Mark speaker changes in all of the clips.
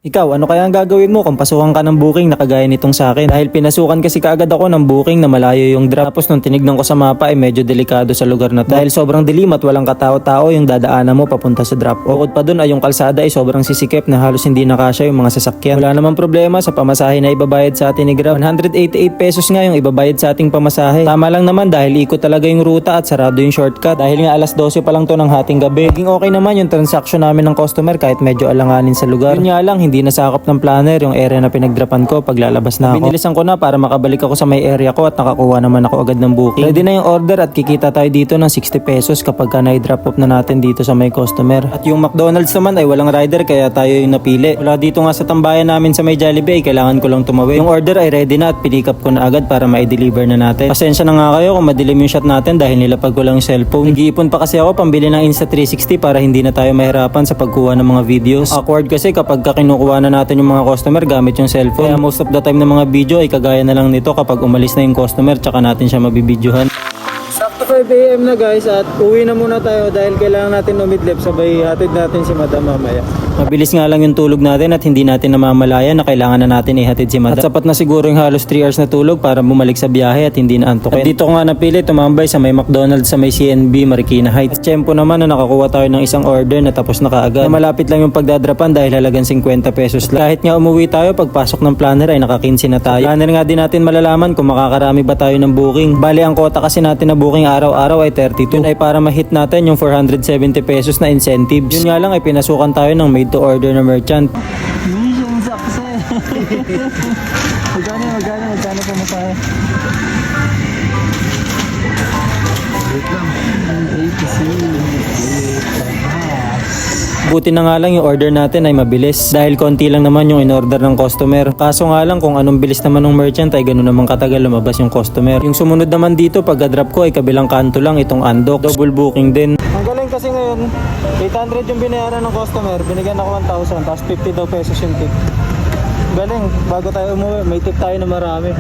Speaker 1: Ikaw, ano kaya ang gagawin mo kung pasukan ka ng booking na kagaya nitong sa akin? Dahil pinasukan kasi kaagad ako ng booking na malayo yung drop. Tapos nung tinignan ko sa mapa ay medyo delikado sa lugar na to. Dahil sobrang dilim at walang katao-tao yung dadaanan mo papunta sa drop. Bukod pa dun ay yung kalsada ay sobrang sisikip na halos hindi nakasya yung mga sasakyan. Wala namang problema sa pamasahe na ibabayad sa atin ni Grab. 188 pesos nga yung ibabayad sa ating pamasahe. Tama lang naman dahil ikot talaga yung ruta at sarado yung shortcut. Dahil nga alas 12 pa lang to ng hating gabi. Naging okay naman yung transaction namin ng customer kahit medyo alanganin sa lugar. Yun nga lang, hindi nasakop ng planner yung area na pinagdrapan ko paglalabas na ako. Binilisan ko na para makabalik ako sa may area ko at nakakuha naman ako agad ng booking. Ready na yung order at kikita tayo dito ng 60 pesos kapag ka na-drop off na natin dito sa may customer. At yung McDonald's naman ay walang rider kaya tayo yung napili. Wala dito nga sa tambayan namin sa may Jollibee, kailangan ko lang tumawid. Yung order ay ready na at pick up ko na agad para ma-deliver na natin. Pasensya na nga kayo kung madilim yung shot natin dahil nilapag ko lang yung cellphone. Nag-iipon pa kasi ako pambili ng Insta360 para hindi na tayo mahirapan sa pagkuha ng mga videos. Awkward kasi kapag kinukuha na natin yung mga customer gamit yung cellphone. Kaya most of the time ng mga video ay kagaya na lang nito kapag umalis na yung customer tsaka natin siya mabibidyohan. Sakto 5 AM na guys at uwi na muna tayo dahil kailangan natin umidlip sabay hatid natin si Madam mamaya. Mabilis nga lang yung tulog natin at hindi natin namamalayan na kailangan na natin ihatid si Madam. At sapat na siguro yung halos 3 hours na tulog para bumalik sa biyahe at hindi na antukin. At dito ko nga napili tumambay sa may McDonald's sa may CNB Marikina Heights. At tiyempo naman na nakakuha tayo ng isang order na tapos na kaagad. Na malapit lang yung pagdadrapan dahil halagang 50 pesos lang. Kahit nga umuwi tayo pagpasok ng planner ay naka-15 na tayo. Planner nga din natin malalaman kung makakarami ba tayo ng booking. Bali ang quota kasi natin na booking araw-araw ay 32. Yun ay para ma-hit natin yung 470 pesos na incentives. Yun nga lang ay pinasukan tayo ng made to order na merchant.
Speaker 2: Mission success! Magkano pa masaya? Wait lang. 86.
Speaker 1: Buti na nga lang yung order natin ay mabilis dahil konti lang naman yung in-order ng customer. Kaso nga lang kung anong bilis naman ng merchant ay ganoon naman katagal lumabas yung customer. Yung sumunod naman dito pagka-drop ko ay kabilang kanto lang itong Andok. Double booking din. Ang galing kasi ngayon, 800 yung binayaran ng customer, binigyan ako 1,000 tapos 50 daw pesos yung tip. Galing, bago tayo umuwi, may tip tayo na marami.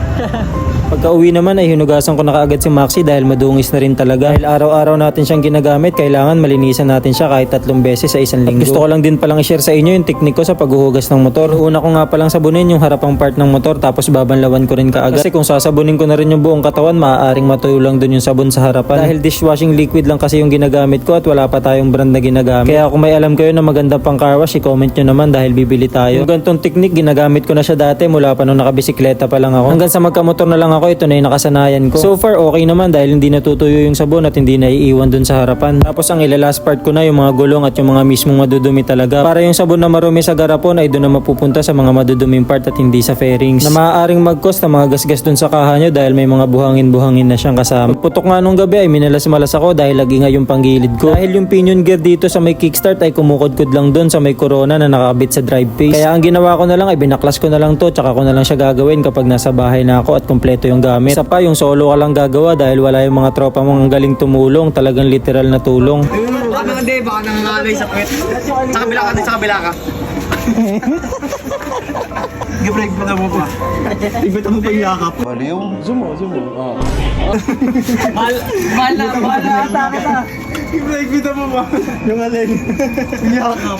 Speaker 1: Pagka uwi naman ay hinugasan ko na kaagad si Maxi dahil madungis na rin talaga. Dahil araw-araw natin siyang ginagamit, kailangan malinisan natin siya kahit 3 beses sa isang linggo. At gusto ko lang din palang i-share sa inyo yung teknik ko sa paghuhugas ng motor. Una ko nga palang sabunin yung harapang part ng motor tapos babanlawan ko rin kaagad. Kasi kung sasabunin ko na rin yung buong katawan, maaaring matuyo lang dun yung sabon sa harapan. Dahil dishwashing liquid lang kasi yung ginagamit ko at wala pa tayong brand na ginagamit. Kaya kung may alam kayo na maganda pang car wash, i-comment nyo naman dahil bibili tayo. Yung ganitong teknik, ginagamit ko na siya dati mula pa nung nakabisikleta pa lang ako. Hanggang sa magkamotor na lang ako, ito na yung nakasanayan ko. So far, okay naman dahil hindi natutuyo yung sabon at hindi naiiwan dun sa harapan. Tapos ang ilalast part ko na yung mga gulong at yung mga mismong madudumi talaga. Para yung sabon na marumi sa garapon ay doon na mapupunta sa mga maduduming part at hindi sa fairings. Na maaaring mag-cause na mga gasgas dun sa kaha nyo dahil may mga buhangin-buhangin na siyang kasama. Pagputok nga nung gabi ay minalas-malas ako dahil lagi nga yung panggilid ko. Dahil yung pinion gear dito sa may kickstart ay kumukod-kod lang dun sa may corona na nakakabit sa drive face. Kaya ang ginawa ko na lang ay binaklas ko na lang to tsaka ko na lang siya gagawin kapag nasa bahay na ako at kompleto yung gamit. Isa pa yung solo ka lang gagawa dahil wala yung mga tropa mong ang galing tumulong, talagang literal na tulong.
Speaker 3: Baka nang hindi, baka nangangalay sa kwet. Sa kabila ka din, sa kabila ka. Gibreg mo na mo pa. Ibig mo pa yakap.
Speaker 2: Baliw? Zoom mo.
Speaker 3: Mahal na,
Speaker 2: Gibreg mo pa. Yung alin. Yakap.